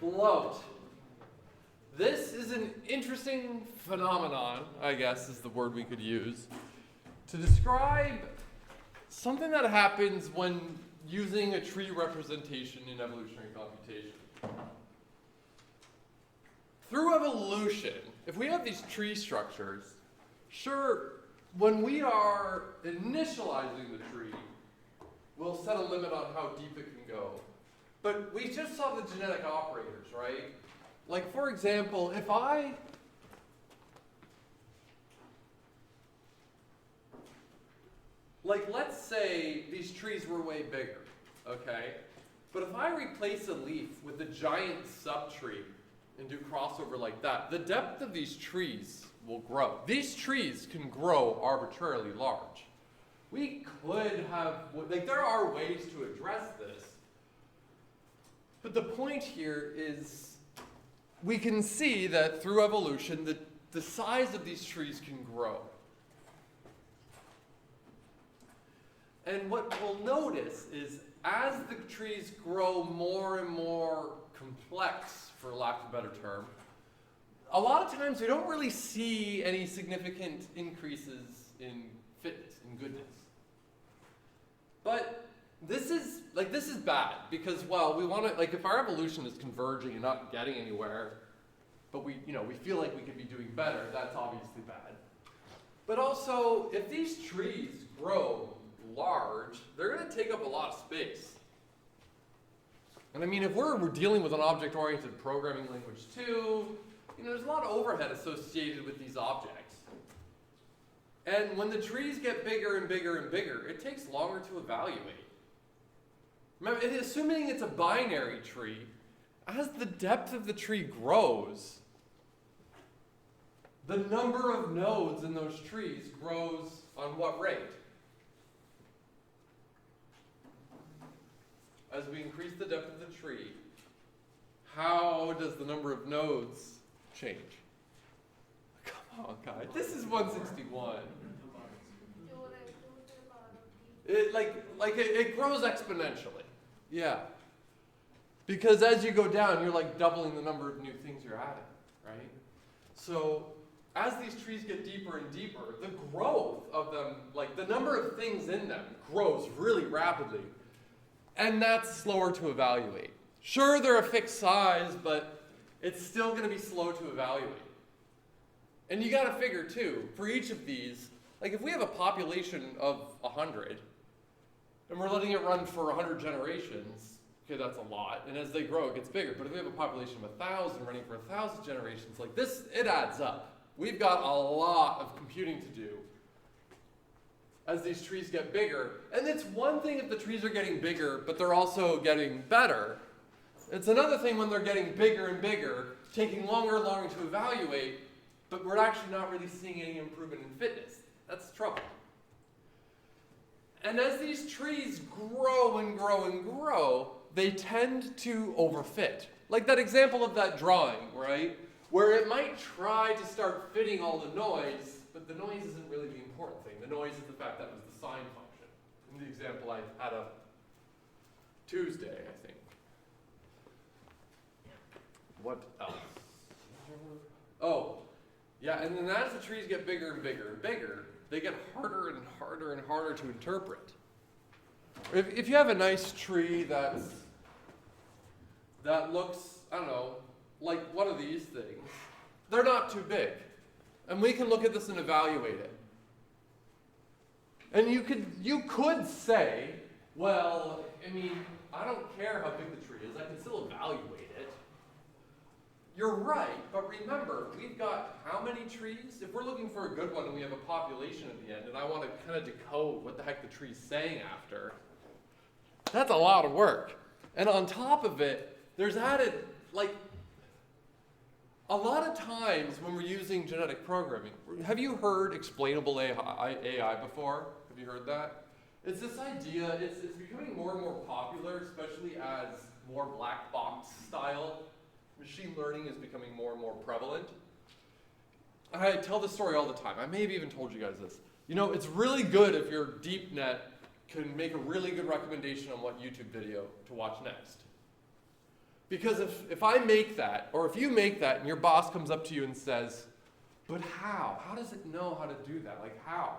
Bloat. This is an interesting phenomenon, I guess is the word we could use, to describe something that happens when using a tree representation in evolutionary computation. Through evolution, if we have these tree structures, sure, when we are initializing the tree, we'll set a limit on how deep it can go. But we just saw the genetic operators, right? Like, for example, if let's say these trees were way bigger, okay? But if I replace a leaf with a giant subtree and do crossover like that, the depth of these trees will grow. These trees can grow arbitrarily large. We could have, there are ways to address this. But the point here is we can see that through evolution, the size of these trees can grow. And what we'll notice is as the trees grow more and more complex, for lack of a better term, a lot of times we don't really see any significant increases in fitness, in goodness. But this is bad because, well, we want to, if our evolution is converging and not getting anywhere, but we feel like we could be doing better, that's obviously bad. But also, if these trees grow large, they're going to take up a lot of space. And I mean, if we're dealing with an object-oriented programming language too, there's a lot of overhead associated with these objects. And when the trees get bigger and bigger and bigger, it takes longer to evaluate. Remember, assuming it's a binary tree, as the depth of the tree grows, the number of nodes in those trees grows on what rate? As we increase the depth of the tree, how does the number of nodes change? Come on, guys. This is 161. It grows exponentially. Yeah. Because as you go down, you're doubling the number of new things you're adding, right? So as these trees get deeper and deeper, the growth of them, the number of things in them grows really rapidly. And that's slower to evaluate. Sure, they're a fixed size, but it's still going to be slow to evaluate. And you got to figure, too, for each of these, if we have a population of 100, and we're letting it run for 100 generations, okay, that's a lot. And as they grow, it gets bigger. But if we have a population of 1,000 running for 1,000 generations, this, it adds up. We've got a lot of computing to do as these trees get bigger. And it's one thing if the trees are getting bigger, but they're also getting better. It's another thing when they're getting bigger and bigger, taking longer and longer to evaluate, but we're actually not really seeing any improvement in fitness. That's trouble. And as these trees grow and grow and grow, they tend to overfit. Like that example of that drawing, right? Where it might try to start fitting all the noise, but the noise isn't really the important thing. The noise is the fact that it was the sine function. In the example I had up Tuesday, I think. What else? Oh, yeah, and then as the trees get bigger and bigger and bigger, they get harder and harder and harder to interpret. If you have a nice tree that looks, I don't know, like one of these things, they're not too big. And we can look at this and evaluate it. And you could say, well, I mean, I don't care how big the tree is, I can still evaluate it. You're right, but remember, we've got how many trees? If we're looking for a good one and we have a population at the end, and I want to kind of decode what the heck the tree's saying after, that's a lot of work. And on top of it, there's added, a lot of times when we're using genetic programming, have you heard explainable AI before? Have you heard that? It's this idea, it's becoming more and more popular, especially as more black box style machine learning is becoming more and more prevalent. I tell this story all the time. I may have even told you guys this. It's really good if your deep net can make a really good recommendation on what YouTube video to watch next. Because if I make that, or if you make that and your boss comes up to you and says, but how? How does it know how to do that? Like how?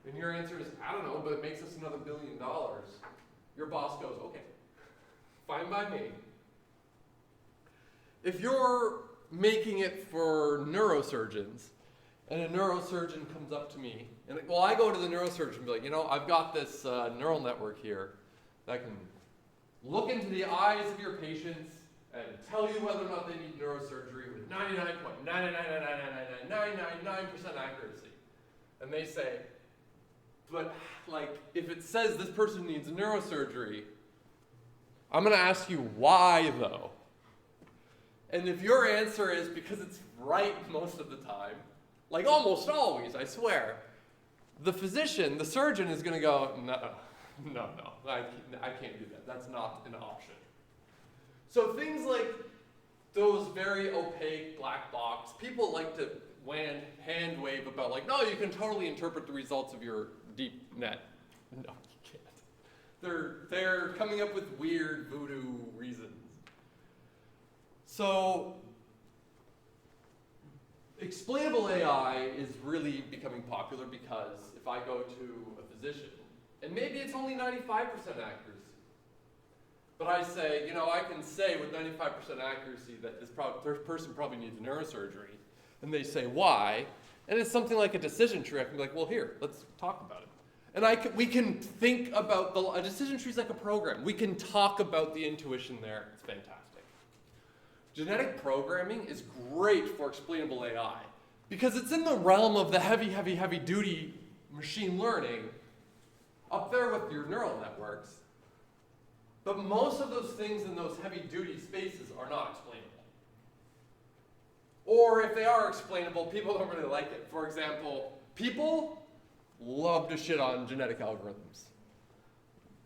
And your answer is, I don't know, but it makes us another $1 billion. Your boss goes, okay, fine by me. If you're making it for neurosurgeons, and a neurosurgeon comes up to me, and well, I go to the neurosurgeon and be like, you know, I've got this neural network here that can look into the eyes of your patients and tell you whether or not they need neurosurgery with 99.9999999% accuracy. And they say, but like, if it says this person needs neurosurgery, I'm going to ask you why though. And if your answer is because it's right most of the time, like almost always, I swear, the physician, the surgeon is going to go, no, I can't do that. That's not an option. So things like those very opaque black box, people like to hand wave about like, no, you can totally interpret the results of your deep net. No, you can't. They're coming up with weird voodoo reasons. So explainable AI is really becoming popular because if I go to a physician, and maybe it's only 95% accuracy, but I say, you know, I can say with 95% accuracy that this person probably needs neurosurgery, and they say why, and it's something like a decision tree. I can be like, well, here, let's talk about it. And we can think about a decision tree is like a program. We can talk about the intuition there. It's fantastic. Genetic programming is great for explainable AI because it's in the realm of the heavy duty machine learning up there with your neural networks. But most of those things in those heavy duty spaces are not explainable. Or if they are explainable, people don't really like it. For example, people love to shit on genetic algorithms.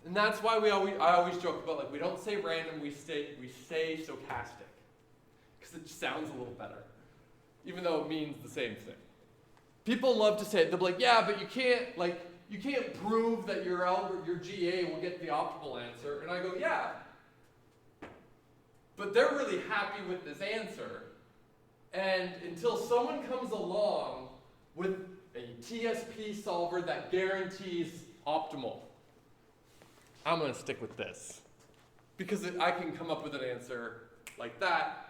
And that's why I always joke about like we don't say random, we say stochastic. Because it sounds a little better, even though it means the same thing. People love to say it. They'll be like, yeah, but you can't prove that your GA will get the optimal answer. And I go, yeah. But they're really happy with this answer. And until someone comes along with a TSP solver that guarantees optimal, I'm going to stick with this. Because I can come up with an answer like that.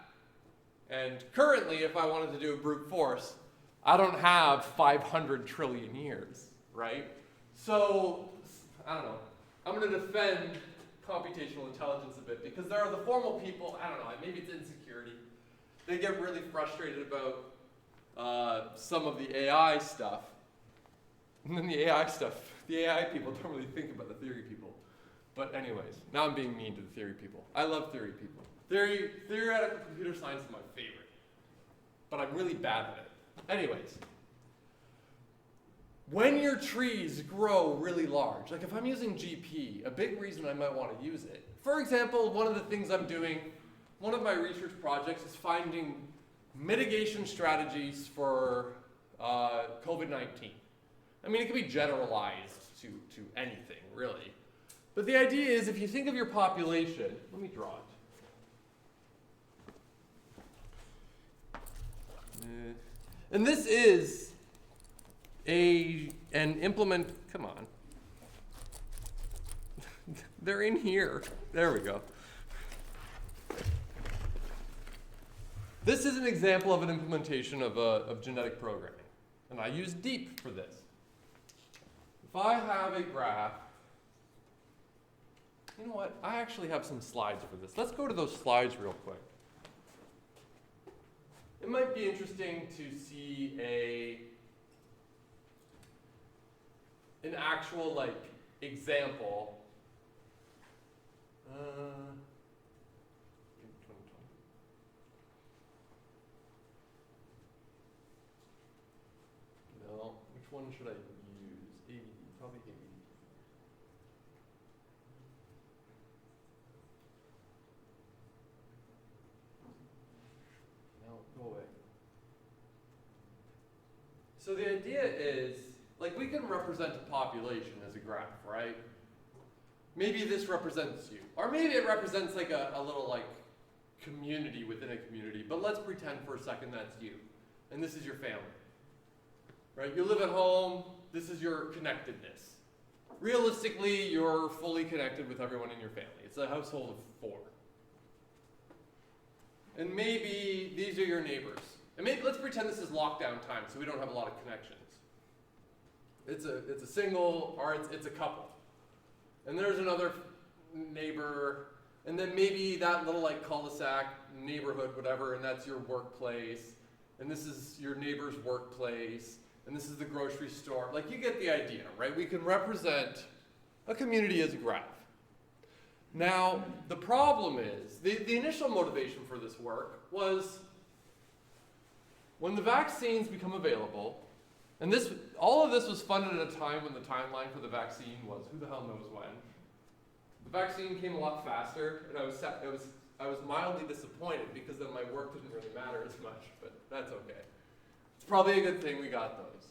And currently, if I wanted to do a brute force, I don't have 500 trillion years, right? So, I don't know. I'm going to defend computational intelligence a bit because there are the formal people, I don't know, maybe it's insecurity. They get really frustrated about some of the AI stuff. And then the AI people don't really think about the theory people. But anyways, now I'm being mean to the theory people. I love theory people. Theoretical computer science is my favorite, but I'm really bad at it. Anyways, when your trees grow really large, like if I'm using GP, a big reason I might want to use it. For example, one of the things I'm doing, one of my research projects is finding mitigation strategies for COVID-19. I mean, it can be generalized to anything, really. But the idea is if you think of your population, let me draw it. And this is come on. They're in here. There we go. This is an example of an implementation of genetic programming. And I use deep for this. If I have a graph, you know what? I actually have some slides for this. Let's go to those slides real quick. It might be interesting to see an actual like example. No, which one should I use? 80, probably 80. No, go away. So the idea is, like, we can represent a population as a graph, right? Maybe this represents you. Or maybe it represents like a little like community within a community, but let's pretend for a second that's you, and this is your family, right? You live at home, this is your connectedness. Realistically, you're fully connected with everyone in your family. It's a household of 4. And maybe these are your neighbors. And maybe let's pretend this is lockdown time, so we don't have a lot of connections. It's a single, or it's a couple. And there's another neighbor, and then maybe that little like cul-de-sac, neighborhood, whatever, and that's your workplace. And this is your neighbor's workplace, and this is the grocery store. Like, you get the idea, right? We can represent a community as a graph. Now, the problem is, the initial motivation for this work was when the vaccines become available, and all of this was funded at a time when the timeline for the vaccine was, who the hell knows when. The vaccine came a lot faster, and I was mildly disappointed because then my work didn't really matter as much, but that's okay. It's probably a good thing we got those.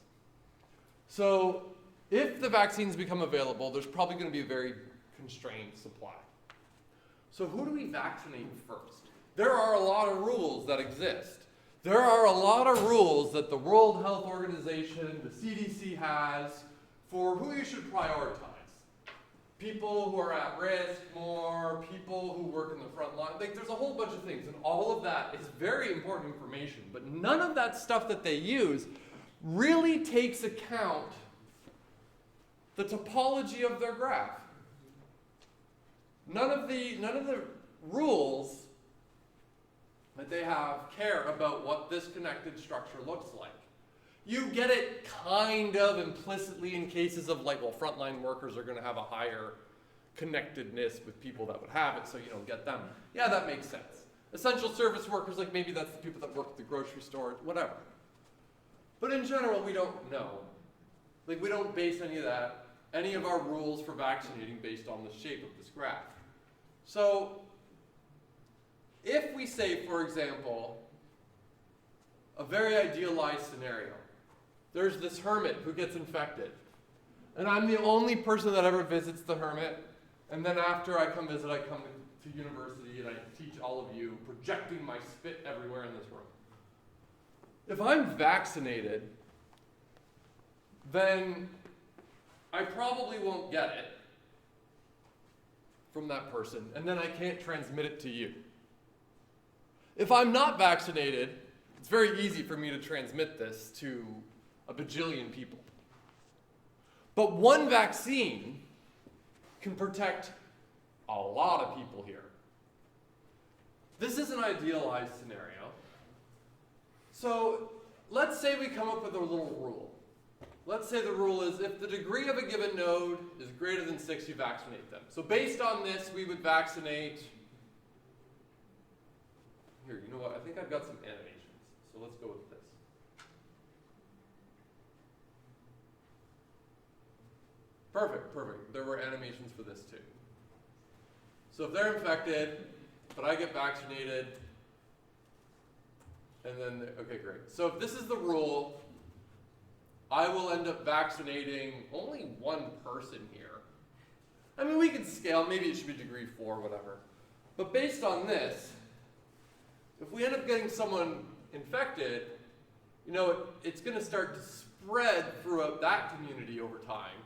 So if the vaccines become available, there's probably going to be a very constrained supply. So who do we vaccinate first? There are a lot of rules that exist. There are a lot of rules that the World Health Organization, the CDC has for who you should prioritize. People who are at risk more, people who work in the front line. Like, there's a whole bunch of things, and all of that is very important information, but none of that stuff that they use really takes account the topology of their graph. None of the rules that they have care about what this connected structure looks like. You get it kind of implicitly in cases of like, well, frontline workers are going to have a higher connectedness with people that would have it, so you don't get them. Yeah, that makes sense. Essential service workers, like maybe that's the people that work at the grocery store, whatever. But in general, we don't know. Like, we don't base any of our rules for vaccinating based on the shape of this graph. So, if we say, for example, a very idealized scenario, there's this hermit who gets infected, and I'm the only person that ever visits the hermit, and then after I come visit, I come to university and I teach all of you, projecting my spit everywhere in this room. If I'm vaccinated, then I probably won't get it from that person, and then I can't transmit it to you. If I'm not vaccinated, it's very easy for me to transmit this to a bajillion people. But one vaccine can protect a lot of people here. This is an idealized scenario. So let's say we come up with a little rule. Let's say the rule is if the degree of a given node is greater than 6, you vaccinate them. So based on this, we would vaccinate. Here, you know what? I think I've got some animations. So let's go with this. Perfect, perfect. There were animations for this too. So if they're infected, but I get vaccinated, and then, okay, great. So if this is the rule, I will end up vaccinating only one person here. I mean, we can scale, maybe it should be degree 4, whatever. But based on this, if we end up getting someone infected, you know, it's going to start to spread throughout that community over time.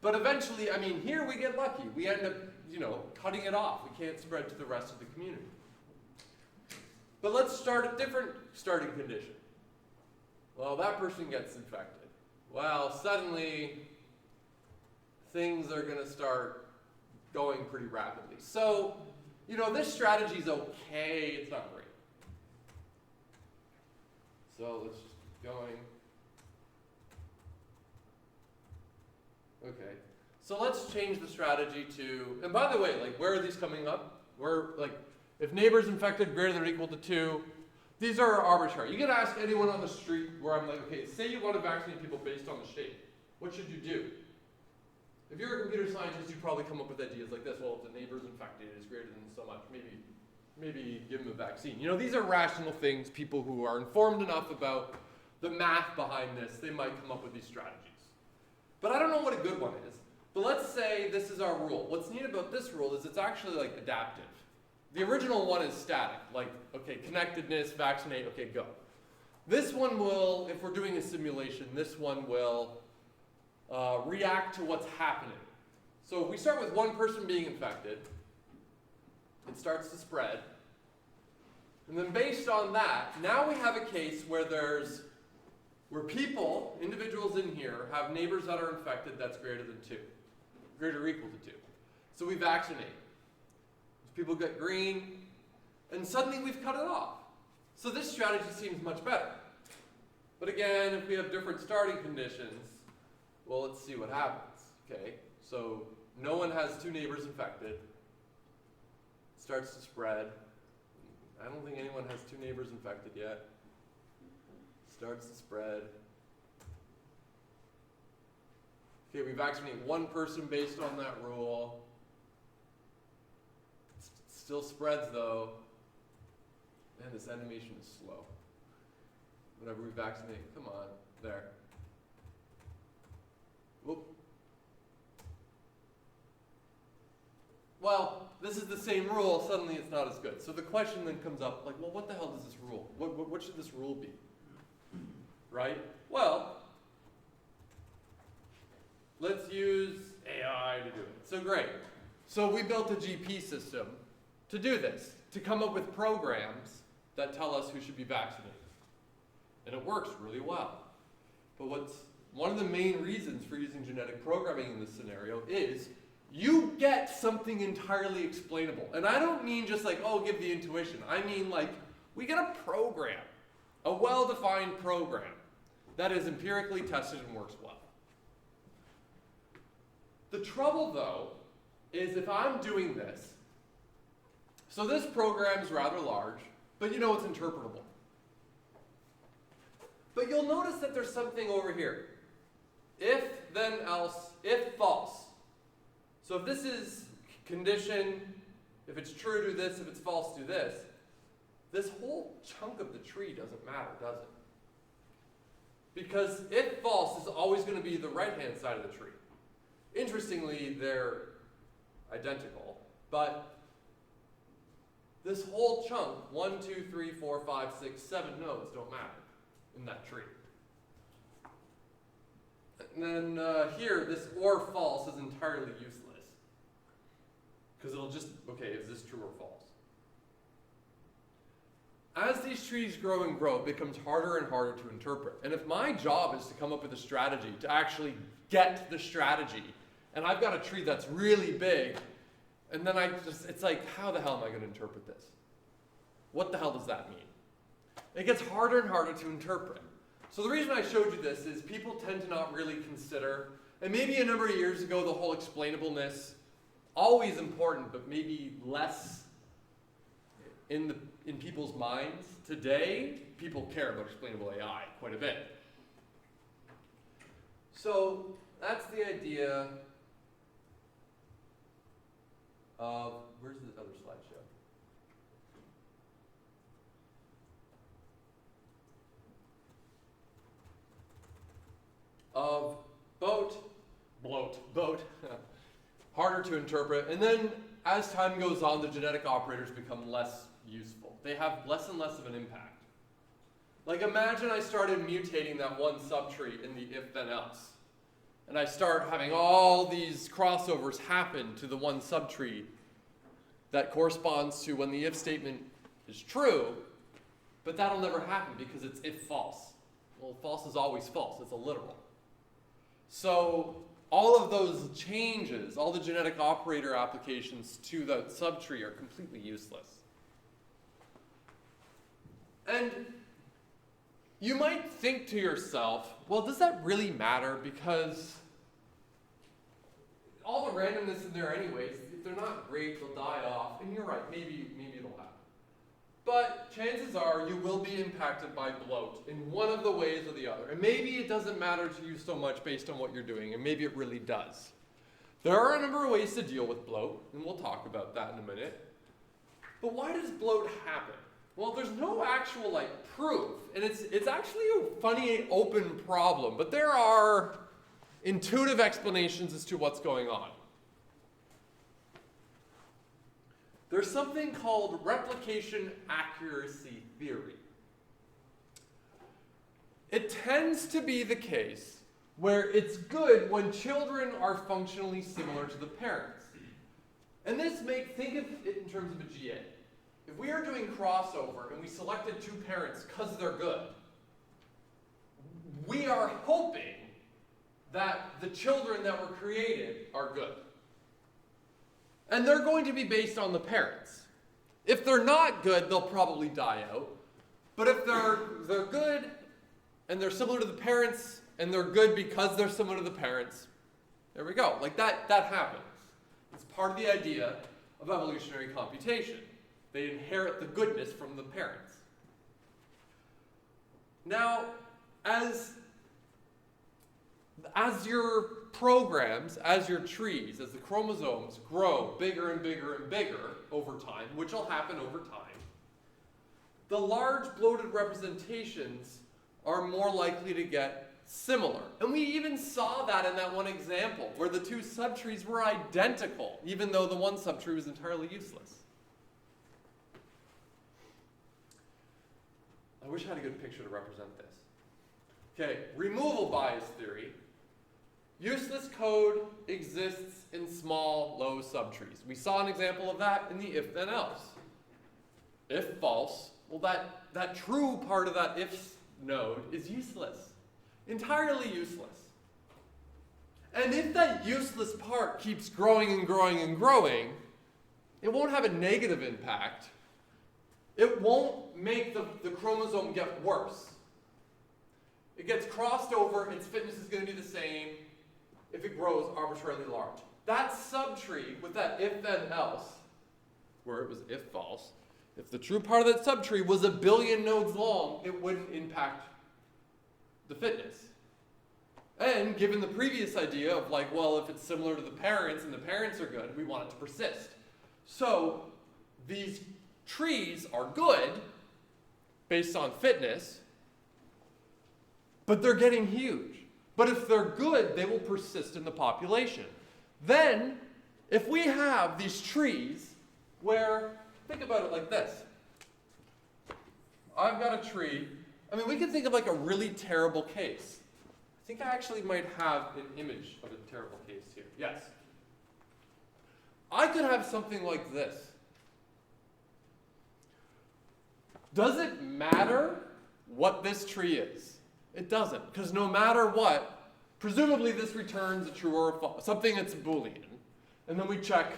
But eventually, I mean, here we get lucky. We end up, you know, cutting it off. We can't spread to the rest of the community. But let's start a different starting condition. Well, that person gets infected. Well, suddenly, things are going to start going pretty rapidly. So, you know, this strategy is okay. It's not great. So let's just keep going. Okay. So let's change the strategy to, and by the way, like, where are these coming up? Where, like, if neighbors infected greater than or equal to 2, these are arbitrary. You can ask anyone on the street where I'm like, okay, say you want to vaccinate people based on the shape. What should you do? If you're a computer scientist, you probably come up with ideas like this. Well, if the neighbor's infected, it's greater than so much. Maybe give them a vaccine. You know, these are rational things. People who are informed enough about the math behind this, they might come up with these strategies. But I don't know what a good one is. But let's say this is our rule. What's neat about this rule is it's actually like adaptive. The original one is static, like, okay, connectedness, vaccinate, okay, go. This one will, if we're doing a simulation, this one will react to what's happening. So if we start with one person being infected, it starts to spread. And then based on that, now we have a case where people, individuals in here, have neighbors that are infected that's greater than 2, greater or equal to 2. So we vaccinate. People get green, and suddenly we've cut it off. So this strategy seems much better. But again, if we have different starting conditions, well, let's see what happens. Okay, so no one has 2 neighbors infected. It starts to spread. I don't think anyone has 2 neighbors infected yet. Starts to spread. Okay, we vaccinate 1 person based on that rule. Still spreads though. Man, this animation is slow. Whenever we vaccinate, come on, there. Whoop. Well, this is the same rule, suddenly it's not as good. So the question then comes up, like, well, what the hell does this rule? What should this rule be? Right? Well, let's use AI to do it. So great. So we built a GP system to do this, to come up with programs that tell us who should be vaccinated. And it works really well. But one of the main reasons for using genetic programming in this scenario is you get something entirely explainable. And I don't mean just like, oh, give the intuition. I mean like, we get a program, a well-defined program that is empirically tested and works well. The trouble though, is if I'm doing this, so this program is rather large, but you know it's interpretable. But you'll notice that there's something over here. If, then else, if false. So if this is condition, if it's true, do this, if it's false, do this. This whole chunk of the tree doesn't matter, does it? Because if false is always going to be the right-hand side of the tree. Interestingly, they're identical, but this whole chunk, 1, 2, 3, 4, 5, 6, 7 nodes don't matter in that tree. And then here, this or false is entirely useless. Because it'll just, okay, is this true or false? As these trees grow and grow, it becomes harder and harder to interpret. And if my job is to come up with a strategy, to actually get the strategy, and I've got a tree that's really big, and then it's like, how the hell am I going to interpret this? What the hell does that mean? It gets harder and harder to interpret. So the reason I showed you this is people tend to not really consider, and maybe a number of years ago the whole explainableness, always important, but maybe less in people's minds. Today, people care about explainable AI quite a bit. So that's the idea of, where's the other slideshow? Of bloat, harder to interpret. And then as time goes on, the genetic operators become less useful. They have less and less of an impact. Like imagine I started mutating that one subtree in the if then else. And I start having all these crossovers happen to the one subtree that corresponds to when the if statement is true, but that'll never happen because it's if false. Well, false is always false, it's a literal. So all of those changes, all the genetic operator applications to the subtree are completely useless. And you might think to yourself, well, does that really matter? Because all the randomness in there anyways, if they're not great, they'll die off. And you're right, maybe it'll happen. But chances are you will be impacted by bloat in one of the ways or the other. And maybe it doesn't matter to you so much based on what you're doing, and maybe it really does. There are a number of ways to deal with bloat, and we'll talk about that in a minute. But why does bloat happen? Well, there's no actual proof, and it's actually a funny open problem, but there are intuitive explanations as to what's going on. there's something called replication accuracy theory. It tends to be the case where it's good when children are functionally similar to the parents. And think of it in terms of a GA. If we are doing crossover and we selected two parents because they're good, we are hoping that the children that were created are good. And they're going to be based on the parents. If they're not good, they'll probably die out. But if they're good and they're similar to the parents and they're good because they're similar to the parents, there we go. Like that happens. It's part of the idea of evolutionary computation. They inherit the goodness from the parents. Now, as your programs, as your trees, as the chromosomes grow bigger and bigger and bigger over time, which will happen over time, the large bloated representations are more likely to get similar. And we even saw that in that one example where the two subtrees were identical, even though the one subtree was entirely useless. I wish I had a good picture to represent this. Okay, removal bias theory. Useless code exists in small, low subtrees. We saw an example of that in the if then else. If false, well that true part of that if node is useless. Entirely useless. And if that useless part keeps growing and growing and growing, it won't have a negative impact. It won't make the chromosome get worse. It gets crossed over, its fitness is going to be the same if it grows arbitrarily large. That subtree with that if then else, where it was if false, if the true part of that subtree was 1 billion nodes long, it wouldn't impact the fitness. And given the previous idea of like, well, if it's similar to the parents and the parents are good, we want it to persist. So these trees are good based on fitness, but they're getting huge. But if they're good, they will persist in the population. Then, if we have these trees where, think about it like this. I've got a tree. I mean, we can think of like a really terrible case. I think I actually might have an image of a terrible case here. Yes. I could have something like this. Does it matter what this tree is? It doesn't, because no matter what, presumably this returns a true or a false, something that's Boolean. And then we check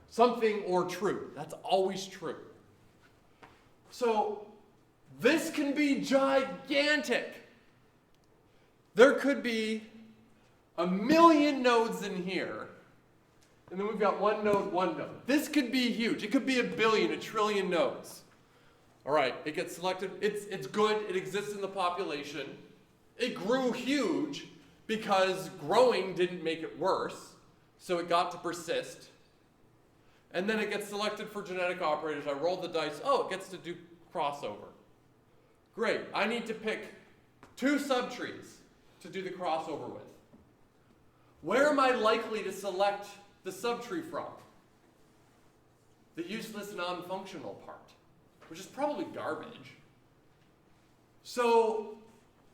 something or true. That's always true. So this can be gigantic. There could be 1 million nodes in here, and then we've got one node. This could be huge. It could be 1 billion, 1 trillion nodes. All right, it gets selected. It's good. It exists in the population. It grew huge because growing didn't make it worse, so it got to persist. And then it gets selected for genetic operators. I rolled the dice. Oh, it gets to do crossover. Great. I need to pick 2 subtrees to do the crossover with. Where am I likely to select the subtree from? The useless non-functional part, which is probably garbage. So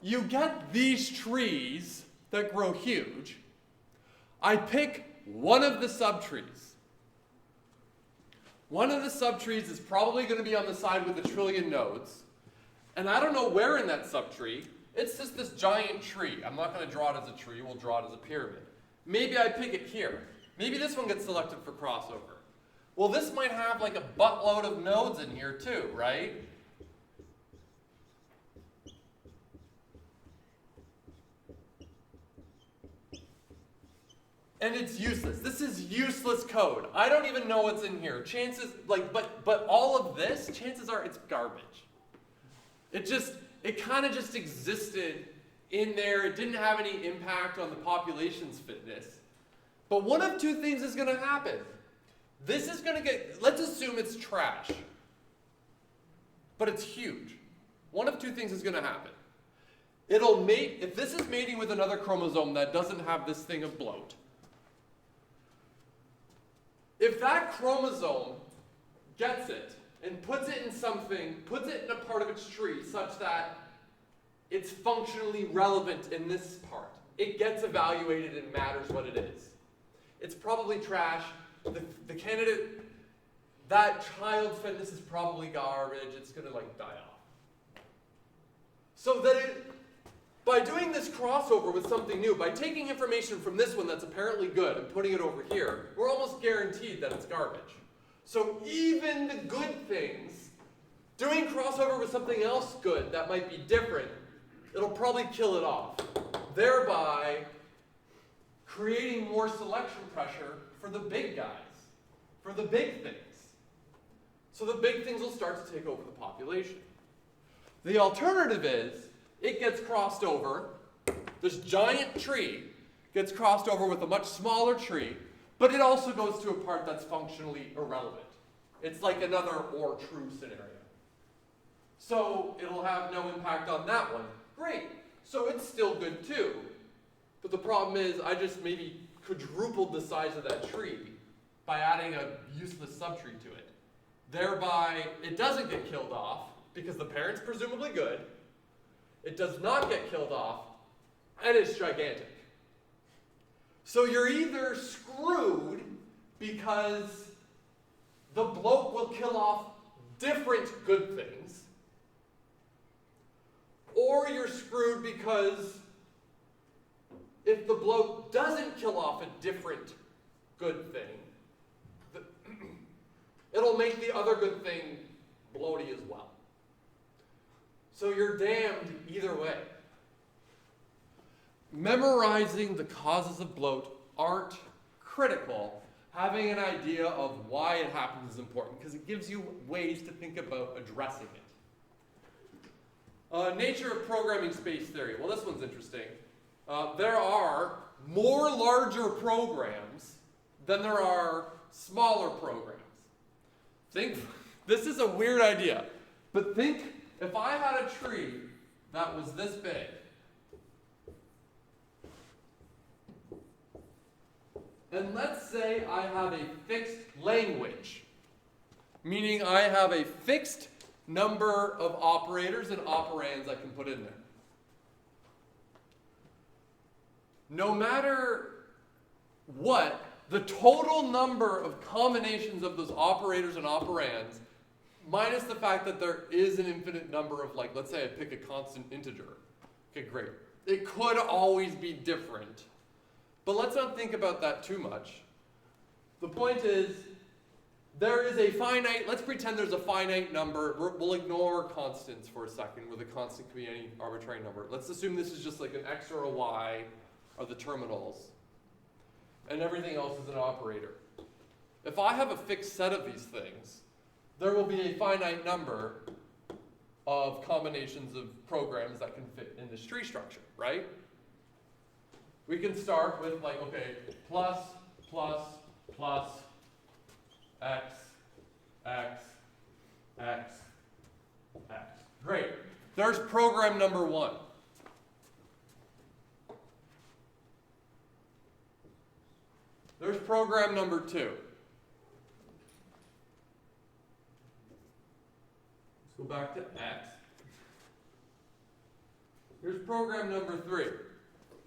you get these trees that grow huge. I pick one of the subtrees. One of the subtrees is probably going to be on the side with 1 trillion nodes. And I don't know where in that subtree. It's just this giant tree. I'm not going to draw it as a tree. We'll draw it as a pyramid. Maybe I pick it here. Maybe this one gets selected for crossover. Well, this might have like a buttload of nodes in here too, right? And it's useless. This is useless code. I don't even know what's in here. Chances, like, but all of this, chances are it's garbage. It kind of just existed in there. It didn't have any impact on the population's fitness. But one of 2 things is going to happen. This is going to get, let's assume it's trash. But it's huge. One of 2 things is going to happen. It'll mate, if this is mating with another chromosome that doesn't have this thing of bloat, if that chromosome gets it and puts it in something, puts it in a part of its tree such that it's functionally relevant in this part. It gets evaluated and matters what it is. It's probably trash. The candidate, that child's fitness is probably garbage. It's going to like die off. So that by doing this crossover with something new, by taking information from this one that's apparently good and putting it over here, we're almost guaranteed that it's garbage. So even the good things, doing crossover with something else good that might be different, it'll probably kill it off, thereby creating more selection pressure for the big guys, for the big things. So the big things will start to take over the population. The alternative is, it gets crossed over, this giant tree gets crossed over with a much smaller tree, but it also goes to a part that's functionally irrelevant. It's like another or true scenario. So it'll have no impact on that one. Great. So it's still good too. But the problem is I just maybe quadrupled the size of that tree by adding a useless subtree to it. Thereby, it doesn't get killed off because the parent's presumably good. It does not get killed off, and it's gigantic. So you're either screwed because the bloat will kill off different good things, or you're screwed because if the bloat doesn't kill off a different good thing, it'll make the other good thing bloaty as well. So you're damned either way. Memorizing the causes of bloat aren't critical. Having an idea of why it happens is important because it gives you ways to think about addressing it. Nature of programming space theory. Well, this one's interesting. There are more larger programs than there are smaller programs. This is a weird idea, but think if I had a tree that was this big, and let's say I have a fixed language, meaning I have a fixed number of operators and operands I can put in there. No matter what, the total number of combinations of those operators and operands, minus the fact that there is an infinite number of, like, let's say I pick a constant integer. Okay, great. It could always be different. But let's not think about that too much. The point is, there is a finite, let's pretend there's a finite number. We'll ignore constants for a second, where the constant can be any arbitrary number. Let's assume this is just like an x or a y are the terminals, and everything else is an operator. If I have a fixed set of these things, there will be a finite number of combinations of programs that can fit in this tree structure, right? We can start with like, okay, plus, plus, plus, x, x, x, x. Great. There's program number one. There's program number two. Let's go back to x. Here's program number three.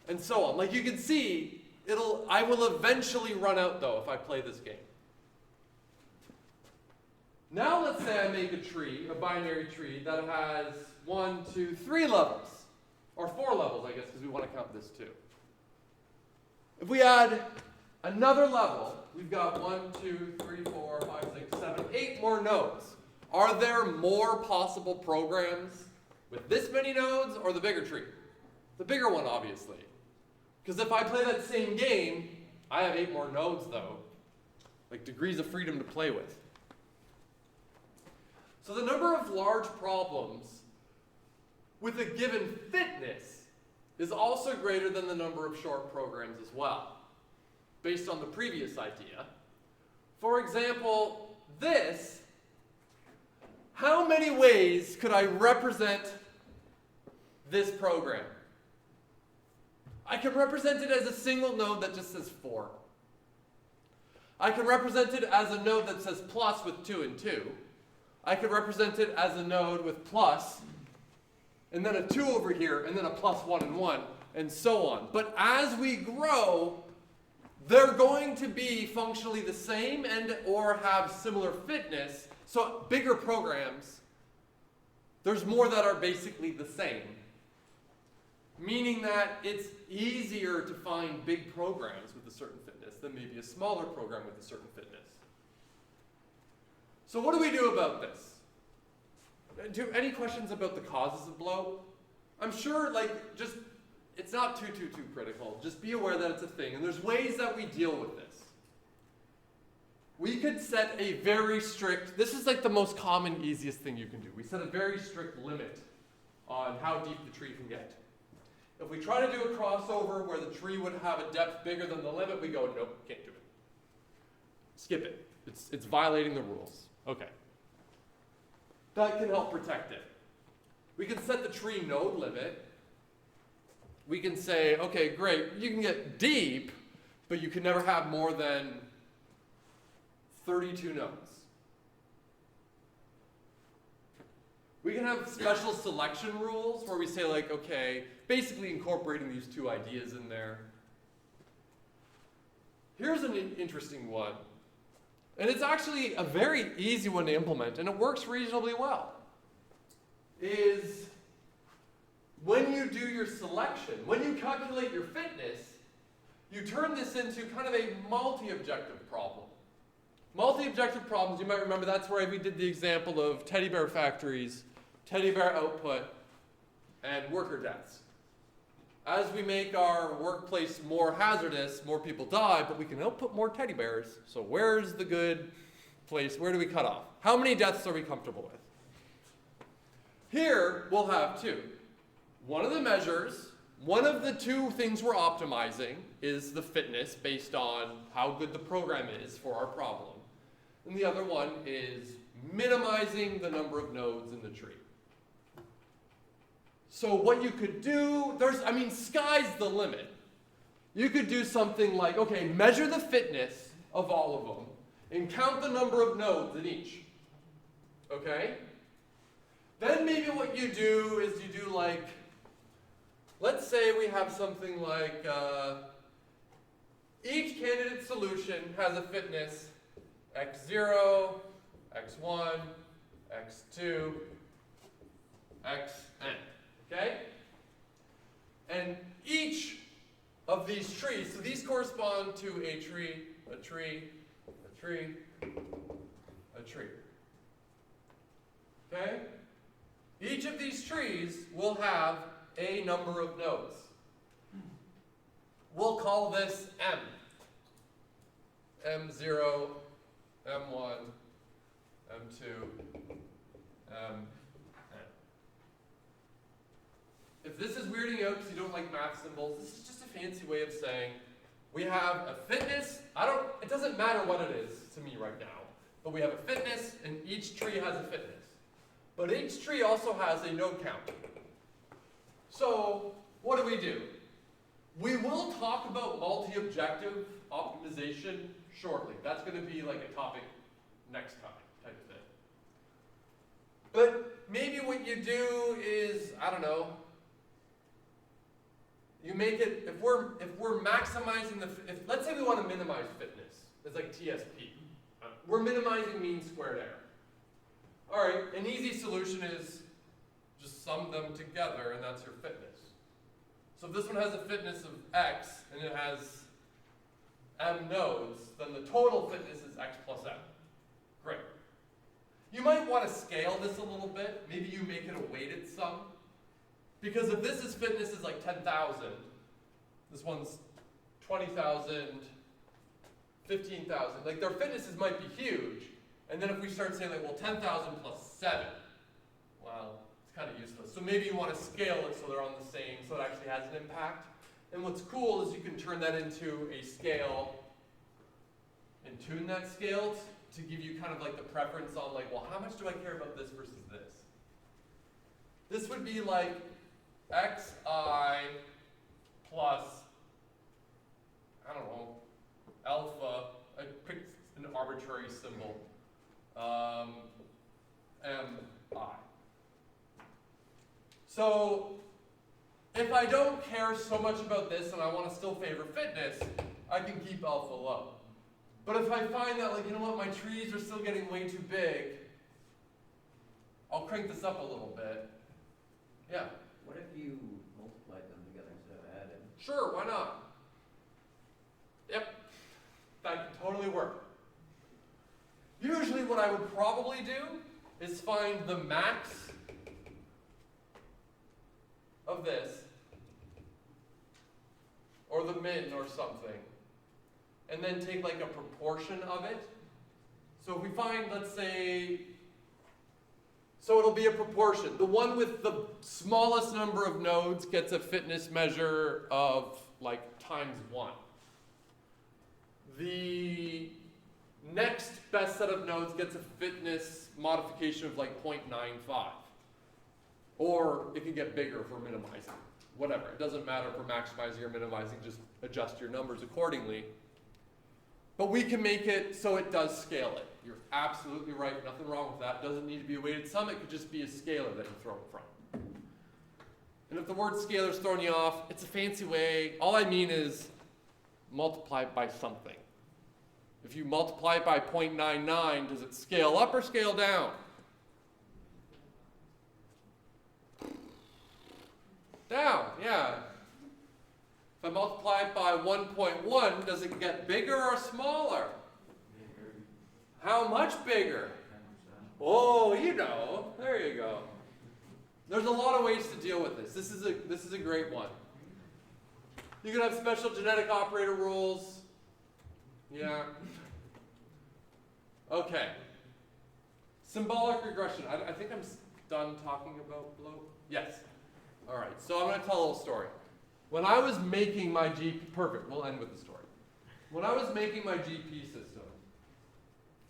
And so on. Like you can see, I will eventually run out though if I play this game. Now let's say I make a tree, a binary tree, that has 1, 2, 3 levels. Or 4 levels, I guess, because we want to count this too. If we add another level, we've got 1, 2, 3, 4, 5, 6, 7, 8 more nodes. Are there more possible programs with this many nodes or the bigger tree? The bigger one, obviously. Because if I play that same game, I have 8 more nodes, though. Like degrees of freedom to play with. So the number of large problems with a given fitness is also greater than the number of short programs as well, based on the previous idea. For example, this, how many ways could I represent this program? I can represent it as a single node that just says 4. I can represent it as a node that says plus with 2 and 2. I could represent it as a node with plus, and then a 2 over here, and then a plus 1 and 1, and so on. But as we grow, they're going to be functionally the same and or have similar fitness. So bigger programs, there's more that are basically the same. Meaning that it's easier to find big programs with a certain fitness than maybe a smaller program with a certain fitness. So what do we do about this? Any questions about the causes of bloat? I'm sure, just, it's not too critical. Just be aware that it's a thing. And there's ways that we deal with this. We could set a very strict, this is like the most common, easiest thing you can do. We set a very strict limit on how deep the tree can get. If we try to do a crossover where the tree would have a depth bigger than the limit, we go, nope, can't do it. Skip it. It's violating the rules. Okay. That can help protect it. We can set the tree node limit. We can say, okay, great, you can get deep, but you can never have more than 32 nodes. We can have special selection rules where we say okay, basically incorporating these two ideas in there. Here's an interesting one. And it's actually a very easy one to implement, and it works reasonably well. Is when you do your selection, when you calculate your fitness, you turn this into kind of a multi-objective problem. Multi-objective problems, you might remember that's where we did the example of teddy bear factories, teddy bear output, and worker deaths. As we make our workplace more hazardous, more people die, but we can output more teddy bears. So where's the good place? Where do we cut off? How many deaths are we comfortable with? Here, we'll have two. One of the measures, one of the two things we're optimizing is the fitness based on how good the program is for our problem. And the other one is minimizing the number of nodes in the tree. So what you could do, sky's the limit. You could do something like, okay, measure the fitness of all of them and count the number of nodes in each. Okay? Then maybe what you do is you do let's say we have something like each candidate solution has a fitness x0, x1, x2, xn. Okay? And each of these trees, so these correspond to a tree, a tree, a tree, a tree. Okay? Each of these trees will have a number of nodes. We'll call this M. M0, M1, M2, M. If this is weirding you out because you don't like math symbols, this is just a fancy way of saying we have a fitness. It doesn't matter what it is to me right now, but we have a fitness and each tree has a fitness. But each tree also has a node count. So what do? We will talk about multi-objective optimization shortly. That's going to be like a topic next time type of thing. But maybe what you do is, you make it, if we're maximizing let's say we want to minimize fitness, it's like TSP. We're minimizing mean squared error. All right, an easy solution is just sum them together and that's your fitness. So if this one has a fitness of x and it has m nodes, then the total fitness is x plus m. Great. You might want to scale this a little bit. Maybe you make it a weighted sum. Because if this fitness is like 10,000, this one's 20,000, 15,000. Their fitnesses might be huge. And then if we start saying 10,000 plus 7, well, it's kind of useless. So maybe you want to scale it so they're on the same, so it actually has an impact. And what's cool is you can turn that into a scale and tune that scale to give you kind of the preference on how much do I care about this versus this? This would be xi plus, alpha I picked an arbitrary symbol, MI. So if I don't care so much about this and I want to still favor fitness, I can keep alpha low. But if I find that, like, you know what, my trees are still getting way too big, I'll crank this up a little bit. Yeah? What if you multiplied them together instead of adding? Sure, why not? Yep, that can totally work. Usually what I would probably do is find the max of this, or the min or something, and then take like a proportion of it. So if we find, let's say, so it'll be a proportion. The one with the smallest number of nodes gets a fitness measure of like ×1. The next best set of nodes gets a fitness modification of like 0.95. Or it can get bigger for minimizing. Whatever, it doesn't matter for maximizing or minimizing, just adjust your numbers accordingly. But we can make it so it does scale it. You're absolutely right, nothing wrong with that. It doesn't need to be a weighted sum, it could just be a scalar that you throw it from. And if the word scalar's throwing you off, it's a fancy way. All I mean is multiply it by something. If you multiply it by 0.99, does it scale up or scale down? Down, yeah. If I multiply it by 1.1, does it get bigger or smaller? Bigger. How much bigger? 10%. Oh, you know. There you go. There's a lot of ways to deal with this. This is a great one. You can have special genetic operator rules. Yeah. Okay. Symbolic regression. I think I'm done talking about bloat. Yes. All right. So I'm going to tell a little story. When I was making my GP, perfect. We'll end with the story. When I was making my GP system,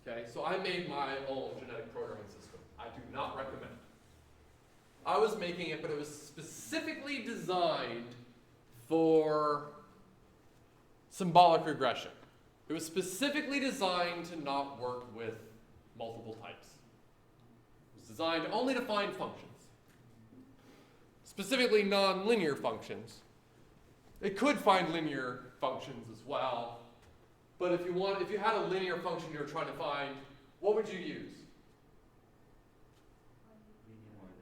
okay, so I made my own genetic programming system. I do not recommend it. I was making it, but it was specifically designed for symbolic regression. It was specifically designed to not work with multiple types. It was designed only to find functions, specifically non-linear functions. It could find linear functions as well, but if you had a linear function you were trying to find, what would you use?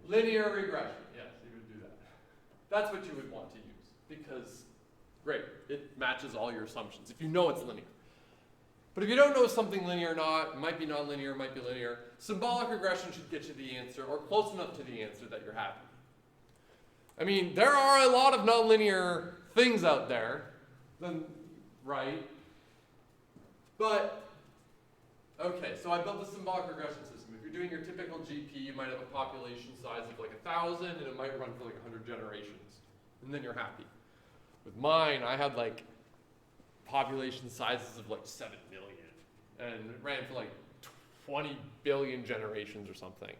Linear regression. Yes, you would do that. That's what you would want to use because, great, it matches all your assumptions if you know it's linear. But if you don't know something linear or not, it might be nonlinear, it might be linear, symbolic regression should get you the answer or close enough to the answer that you're happy. I mean, there are a lot of nonlinear things out there, right? But, okay, so I built a symbolic regression system. If you're doing your typical GP, you might have a population size of like 1,000 and it might run for like 100 generations. And then you're happy. With mine, I had like population sizes of like 7 million. And it ran for like 20 billion generations or something.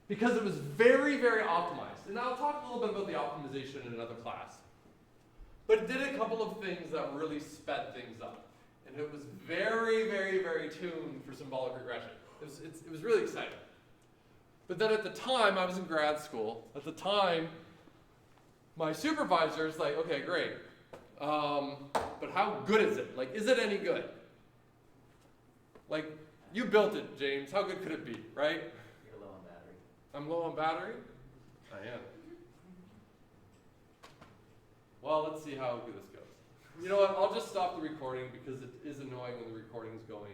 Because it was very, very optimized. And I'll talk a little bit about the optimization in another class. But it did a couple of things that really sped things up. And it was very, very, very tuned for symbolic regression. It was really exciting. But then at the time, I was in grad school. At the time, my supervisor is like, okay, great. But how good is it? Like, is it any good? Like, you built it, James. How good could it be, right? You're low on battery. I'm low on battery? I am. Well, let's see how good this goes. You know what? I'll just stop the recording because it is annoying when the recording's going.